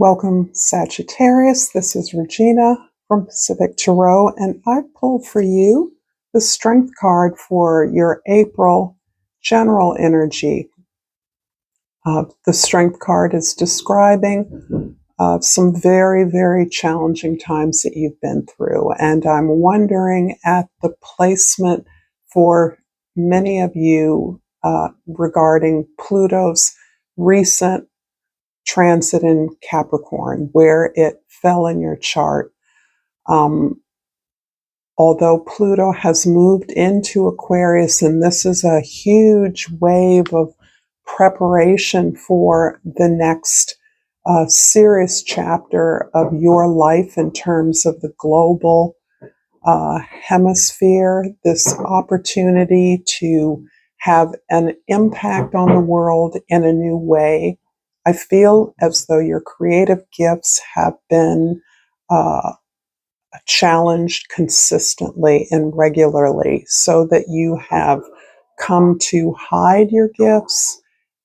Welcome, Sagittarius. This is Regina from Pacific Tarot, and I pulled for you the Strength card for your April general energy. The Strength card is describing some very, very challenging times that you've been through, and I'm wondering at the placement for many of you regarding Pluto's recent transit in Capricorn, where it fell in your chart. Although Pluto has moved into Aquarius, and this is a huge wave of preparation for the next serious chapter of your life in terms of the global hemisphere, this opportunity to have an impact on the world in a new way. I feel as though your creative gifts have been challenged consistently and regularly, so that you have come to hide your gifts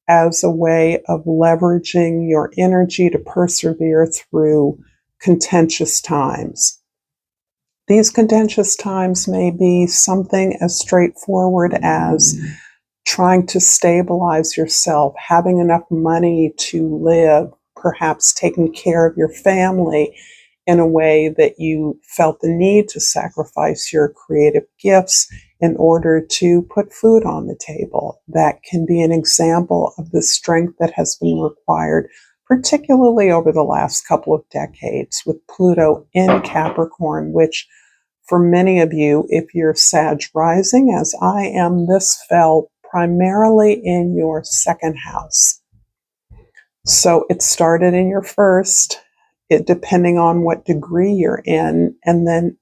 as a way of leveraging your energy to persevere through contentious times. These contentious times may be something as straightforward as trying to stabilize yourself, having enough money to live, perhaps taking care of your family in a way that you felt the need to sacrifice your creative gifts in order to put food on the table. That can be an example of the strength that has been required, particularly over the last couple of decades with Pluto in Capricorn, which for many of you, if you're Sag rising, as I am, this fell primarily in your second house. So it started in your first, depending on what degree you're in, and then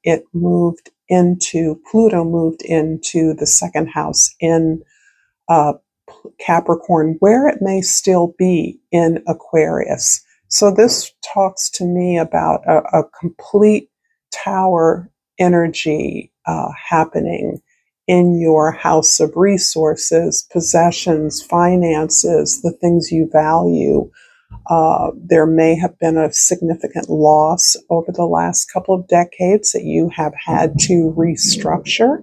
Pluto moved into the second house in Capricorn, where it may still be in Aquarius. So this talks to me about a complete tower energy happening in your house of resources, possessions, finances, the things you value. There may have been a significant loss over the last couple of decades that you have had to restructure.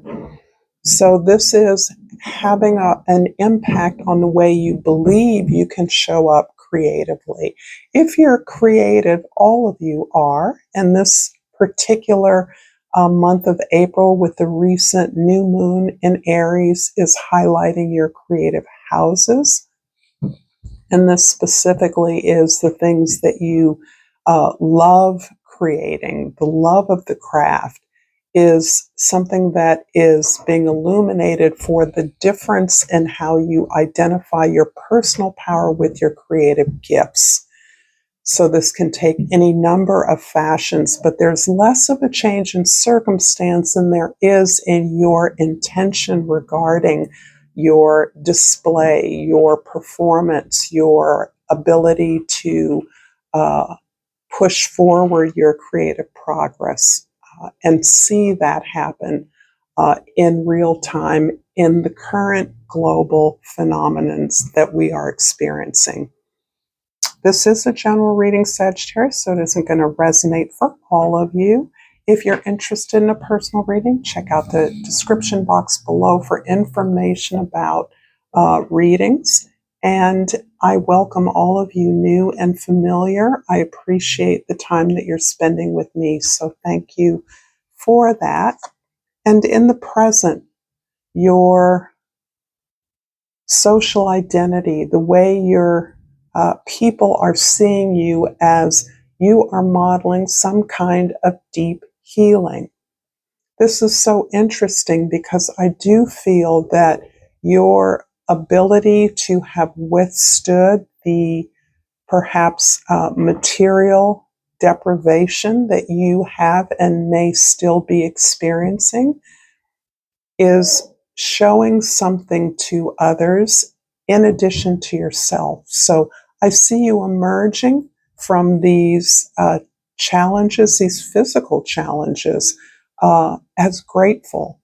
So this is having an impact on the way you believe you can show up creatively. If you're creative, all of you are, and this particular month of April with the recent new moon in Aries is highlighting your creative houses. And this specifically is the things that you love creating. The love of the craft is something that is being illuminated for the difference in how you identify your personal power with your creative gifts. So this can take any number of fashions, but there's less of a change in circumstance than there is in your intention regarding your display, your performance, your ability to push forward your creative progress and see that happen in real time in the current global phenomenons that we are experiencing. This is a general reading, Sagittarius, so it isn't going to resonate for all of you. If you're interested in a personal reading, check out the description box below for information about readings. And I welcome all of you new and familiar. I appreciate the time that you're spending with me, so thank you for that. And in the present, your social identity, the way your people are seeing you as you are modeling some kind of deep healing. This is so interesting because I do feel that your ability to have withstood the perhaps material deprivation that you have and may still be experiencing is showing something to others in addition to yourself. So I see you emerging from these challenges, these physical challenges, as grateful,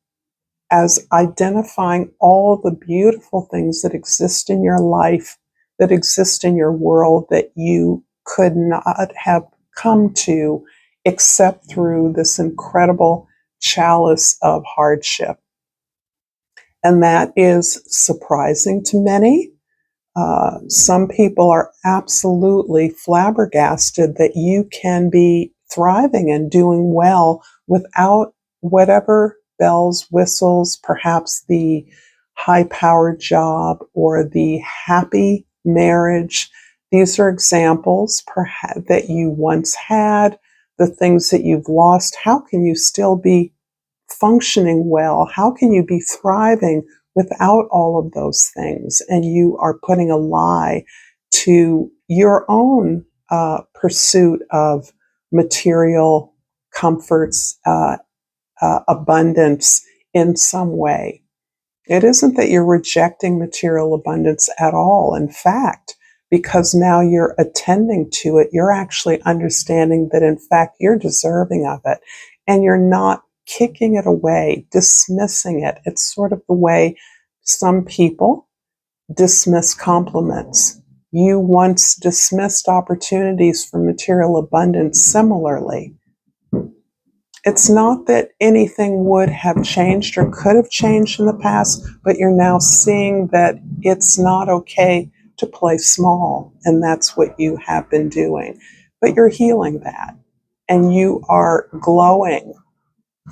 as identifying all the beautiful things that exist in your life, that exist in your world, that you could not have come to except through this incredible chalice of hardship. And that is surprising to many. Some people are absolutely flabbergasted that you can be thriving and doing well without whatever bells, whistles, perhaps the high-powered job or the happy marriage. These are examples perhaps that you once had, the things that you've lost. How can you still be functioning well? How can you be thriving without all of those things? And you are putting a lie to your own pursuit of material comforts, abundance in some way. It isn't that you're rejecting material abundance at all. In fact, because now you're attending to it, you're actually understanding that in fact you're deserving of it, and you're not kicking it away, dismissing it. It's sort of the way some people dismiss compliments. You once dismissed opportunities for material abundance similarly. It's not that anything would have changed or could have changed in the past, but you're now seeing that it's not okay to play small, and that's what you have been doing. But you're healing that, and you are glowing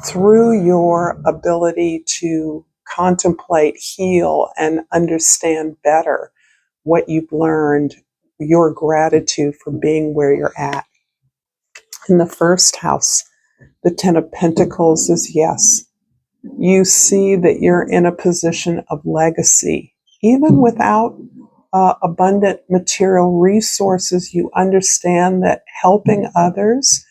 through your ability to contemplate, heal, and understand better what you've learned, your gratitude for being where you're at. In the first house, the Ten of Pentacles is yes. You see that you're in a position of legacy. Even without abundant material resources, you understand that helping others,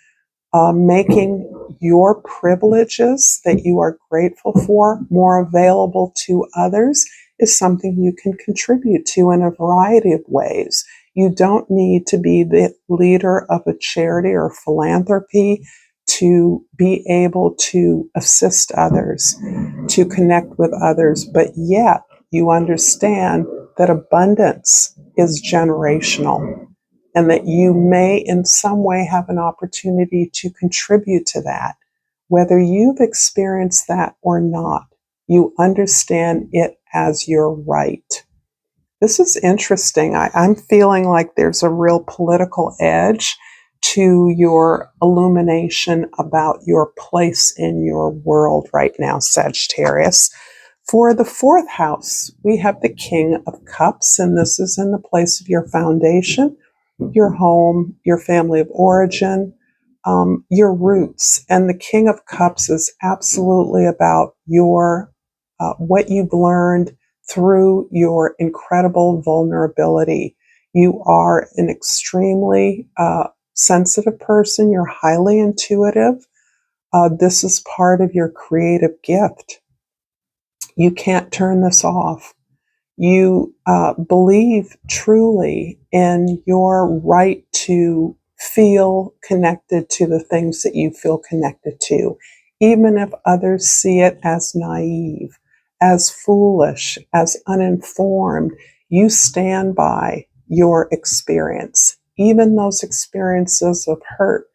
making your privileges that you are grateful for more available to others is something you can contribute to in a variety of ways. You don't need to be the leader of a charity or philanthropy to be able to assist others, to connect with others, but yet you understand that abundance is generational, and that you may in some way have an opportunity to contribute to that. Whether you've experienced that or not, you understand it as your right. This is interesting. I'm feeling like there's a real political edge to your illumination about your place in your world right now, Sagittarius. For the fourth house, we have the King of Cups, and this is in the place of your foundation, your home, your family of origin, your roots. And the King of Cups is absolutely about your what you've learned through your incredible vulnerability. You are an extremely sensitive person. You're highly intuitive. This is part of your creative gift. You can't turn this off. You believe truly in your right to feel connected to the things that you feel connected to, even if others see it as naive, as foolish, as uninformed. You stand by your experience, even those experiences of hurt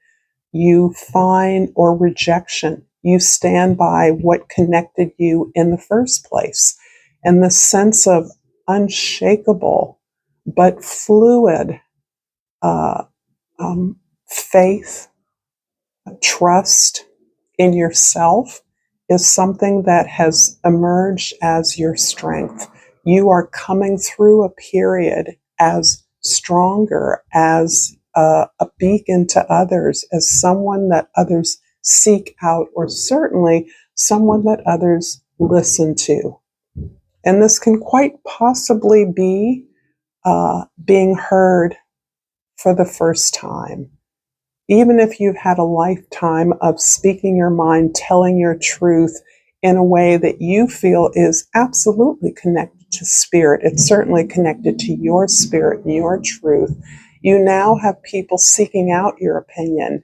you find or rejection. You stand by what connected you in the first place. And the sense of unshakable but fluid uh, faith, trust in yourself is something that has emerged as your strength. You are coming through a period as stronger, as a beacon to others, as someone that others seek out, or certainly someone that others listen to. And this can quite possibly be being heard for the first time. Even if you've had a lifetime of speaking your mind, telling your truth in a way that you feel is absolutely connected to spirit, it's certainly connected to your spirit and your truth. You now have people seeking out your opinion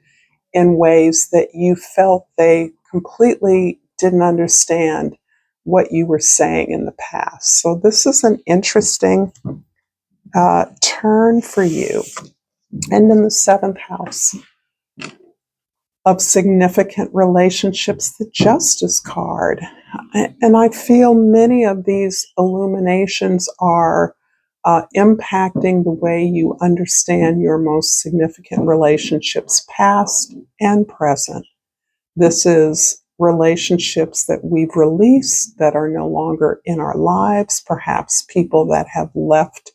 in ways that you felt they completely didn't understand what you were saying in the past. So this is an interesting turn for you. And in the 7th house of significant relationships, the Justice card. And I feel many of these illuminations are impacting the way you understand your most significant relationships, past and present. This is relationships that we've released that are no longer in our lives, perhaps people that have left,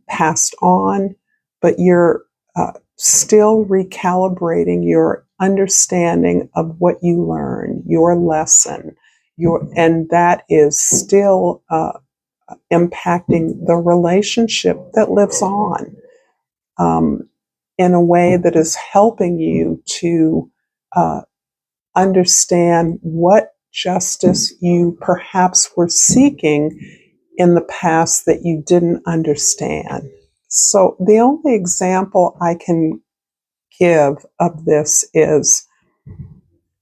passed on, but you're still recalibrating your understanding of what you learn, your lesson, and that is still impacting the relationship that lives on, in a way that is helping you to understand what justice you perhaps were seeking in the past that you didn't understand. So the only example I can give of this is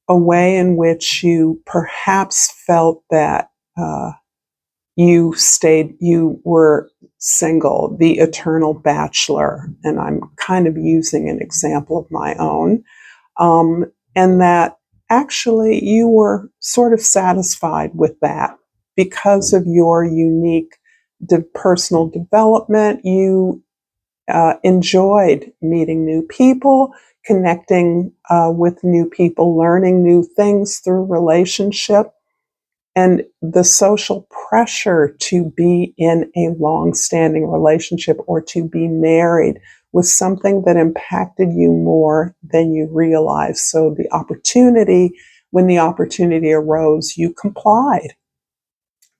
a way in which you perhaps felt that you were single, the eternal bachelor, and I'm kind of using an example of my own, and that actually you were sort of satisfied with that because of your unique personal development. You enjoyed meeting new people, connecting with new people, learning new things through relationship. And the social pressure to be in a long-standing relationship or to be married was something that impacted you more than you realized. So when the opportunity arose, you complied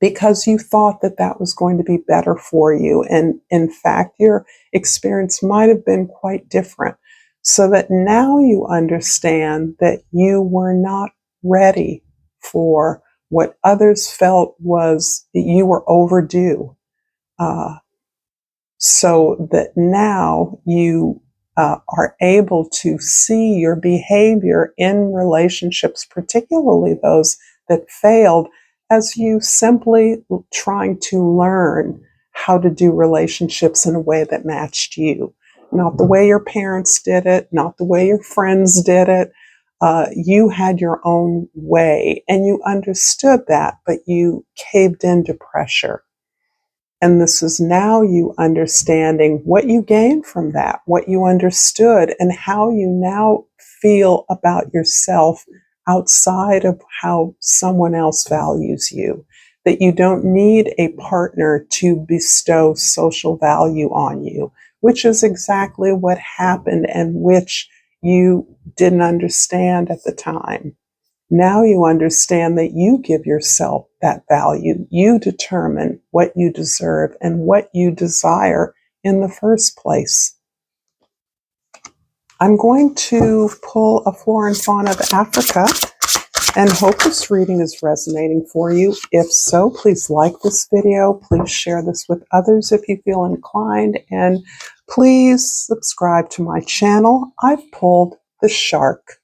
because you thought that that was going to be better for you. And in fact, your experience might have been quite different. So that now you understand that you were not ready for what others felt was that you were overdue. So that now you are able to see your behavior in relationships, particularly those that failed, as you simply trying to learn how to do relationships in a way that matched you. Not the way your parents did it, not the way your friends did it. You had your own way and you understood that, but you caved into pressure. And this is now you understanding what you gained from that, what you understood, and how you now feel about yourself outside of how someone else values you. That you don't need a partner to bestow social value on you, which is exactly what happened and which you didn't understand at the time. Now you understand that you give yourself that value. You determine what you deserve and what you desire in the first place. I'm going to pull a flora and fauna of Africa and hope this reading is resonating for you. If so, please like this video. Please share this with others if you feel inclined. And please subscribe to my channel. I've pulled the shark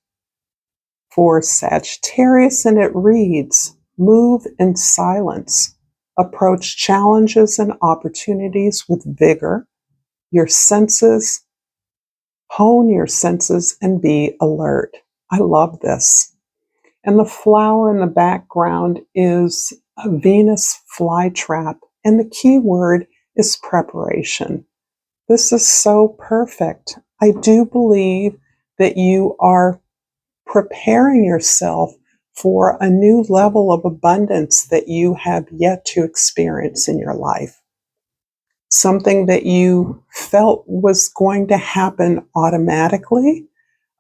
for Sagittarius, and it reads, move in silence. Approach challenges and opportunities with vigor. Hone your senses and be alert. I love this. And the flower in the background is a Venus flytrap, and the key word is preparation. This is so perfect. I do believe that you are preparing yourself for a new level of abundance that you have yet to experience in your life. Something that you felt was going to happen automatically,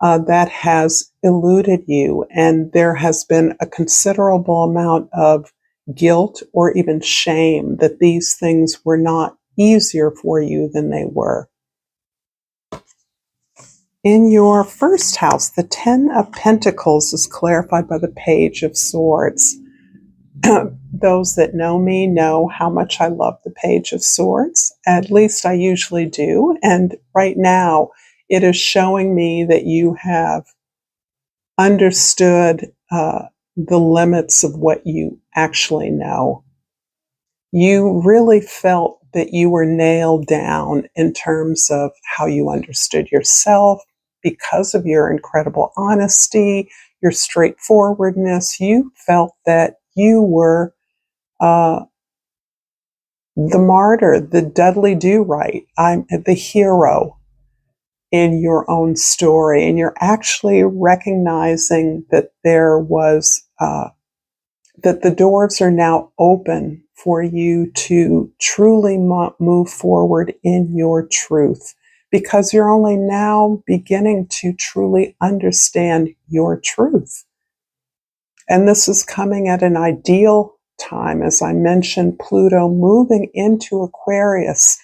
that has eluded you, and there has been a considerable amount of guilt or even shame that these things were not easier for you than they were. In your first house, the 10 of Pentacles is clarified by the Page of Swords. Those that know me know how much I love the Page of Swords. At least I usually do. And right now, it is showing me that you have understood the limits of what you actually know. You really felt that you were nailed down in terms of how you understood yourself because of your incredible honesty, your straightforwardness. You felt that you were uh, the martyr, the dudley do-right. I'm the hero in your own story, and you're actually recognizing that that the doors are now open for you to truly move forward in your truth, because you're only now beginning to truly understand your truth. And this is coming at an ideal time. As I mentioned, Pluto moving into Aquarius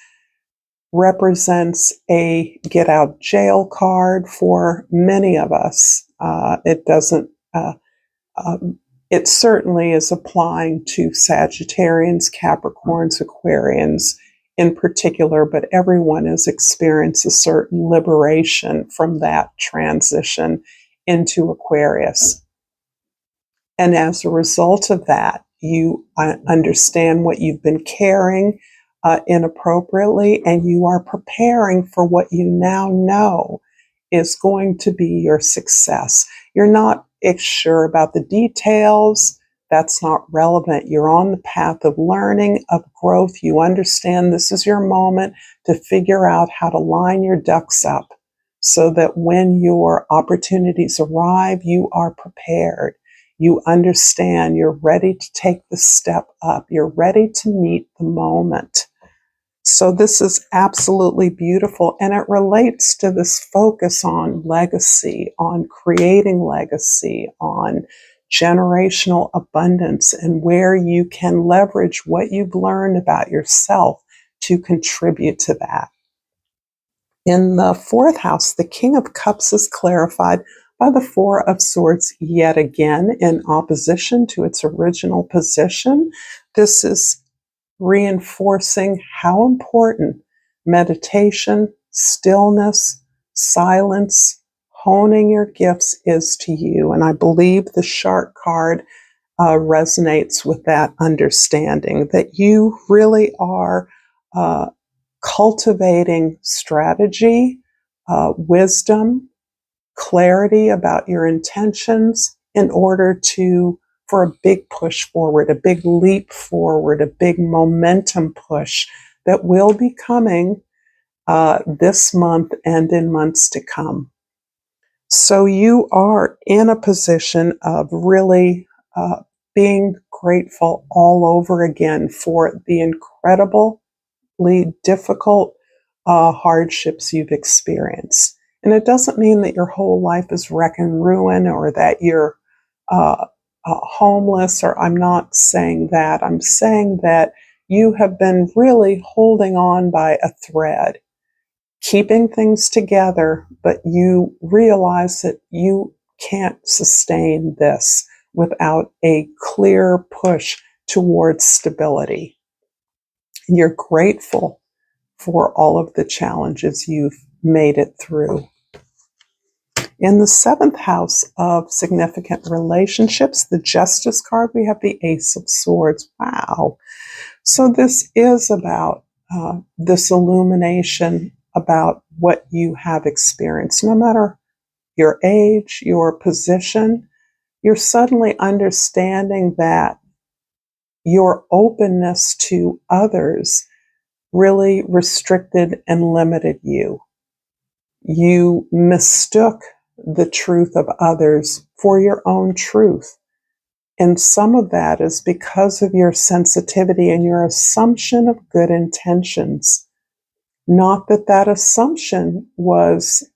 represents a get out jail card for many of us. It doesn't, um, it certainly is applying to Sagittarians, Capricorns, Aquarians in particular, but everyone has experienced a certain liberation from that transition into Aquarius. And as a result of that, you understand what you've been carrying inappropriately, and you are preparing for what you now know is going to be your success. You're not sure about the details. That's not relevant. You're on the path of learning, of growth. You understand this is your moment to figure out how to line your ducks up so that when your opportunities arrive, you are prepared. You understand, you're ready to take the step up. You're ready to meet the moment. So this is absolutely beautiful, and it relates to this focus on legacy, on creating legacy, on generational abundance, and where you can leverage what you've learned about yourself to contribute to that. In the fourth house, the King of Cups is clarified by the Four of Swords yet again in opposition to its original position. This is reinforcing how important meditation, stillness, silence, honing your gifts is to you. And I believe the Shark card resonates with that understanding that you really are cultivating strategy, wisdom, clarity about your intentions in order for a big push forward, a big leap forward, a big momentum push that will be coming this month and in months to come. So you are in a position of really being grateful all over again for the incredibly difficult hardships you've experienced. And it doesn't mean that your whole life is wreck and ruin, or that you're homeless, or I'm not saying that. I'm saying that you have been really holding on by a thread, keeping things together, but you realize that you can't sustain this without a clear push towards stability. You're grateful for all of the challenges you've made it through. In the seventh house of significant relationships, the Justice card, we have the Ace of Swords. Wow. So this is about this illumination about what you have experienced. No matter your age, your position, you're suddenly understanding that your openness to others really restricted and limited you. You mistook the truth of others for your own truth. And some of that is because of your sensitivity and your assumption of good intentions. Not that that assumption was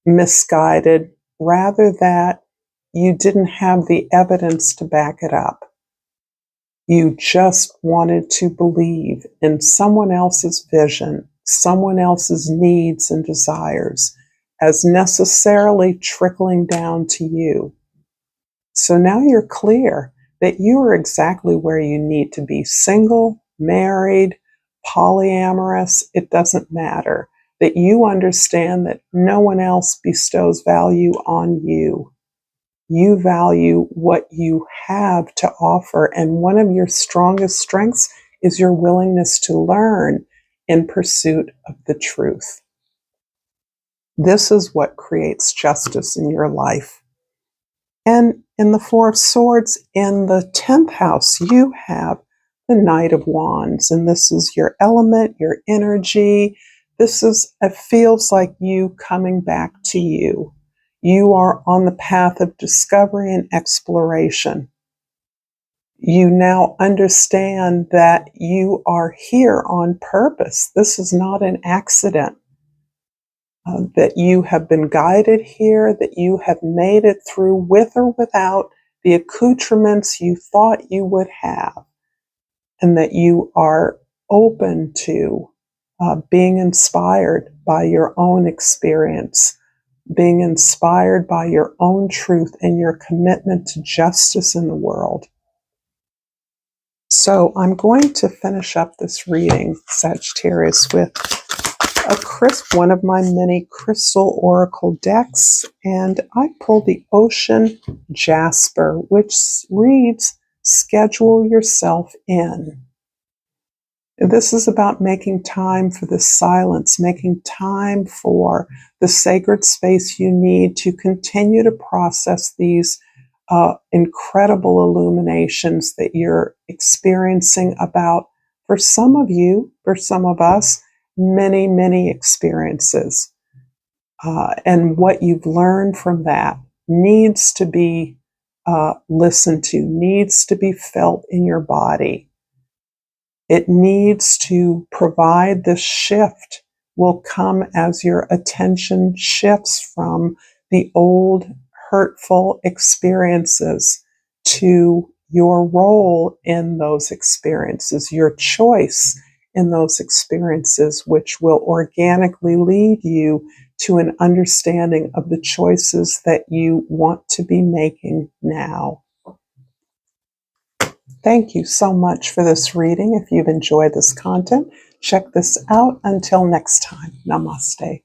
misguided, rather that you didn't have the evidence to back it up. You just wanted to believe in someone else's vision, someone else's needs and desires as necessarily trickling down to you. So now you're clear that you are exactly where you need to be. Single, married, polyamorous, it doesn't matter. That you understand that no one else bestows value on you. You value what you have to offer, and one of your strongest strengths is your willingness to learn in pursuit of the truth. This is what creates justice in your life. And in the Four of Swords, in the 10th house, you have the Knight of Wands. And this is your element, your energy. It feels like you coming back to you. You are on the path of discovery and exploration. You now understand that you are here on purpose. This is not an accident. That you have been guided here, that you have made it through with or without the accoutrements you thought you would have, and that you are open to being inspired by your own experience, being inspired by your own truth and your commitment to justice in the world. So I'm going to finish up this reading, Sagittarius, with one of my many crystal oracle decks, and I pulled the Ocean Jasper, which reads, schedule yourself in. This is about making time for the silence, making time for the sacred space you need to continue to process these incredible illuminations that you're experiencing about, for some of you, for some of us, many, many experiences. And what you've learned from that needs to be listened to, needs to be felt in your body. It needs to provide this shift, will come as your attention shifts from the old hurtful experiences to your role in those experiences, your choice in those experiences, which will organically lead you to an understanding of the choices that you want to be making now. Thank you so much for this reading. If you've enjoyed this content, check this out. Until next time, namaste.